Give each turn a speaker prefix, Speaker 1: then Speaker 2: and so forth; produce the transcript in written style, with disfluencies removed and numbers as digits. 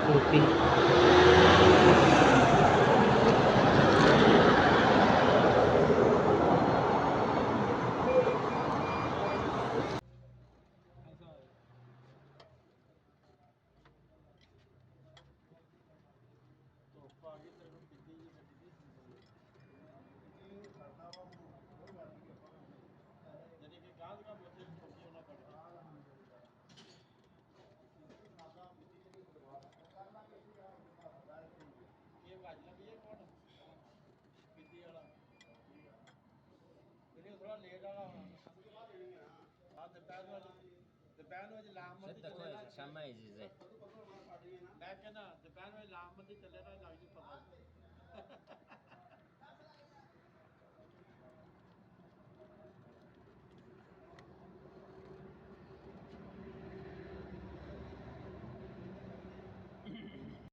Speaker 1: ਰੋਟੀ
Speaker 2: صدق كويس عشان ما يجي زي.
Speaker 3: لكن दुकान में लाभ मत चलेगा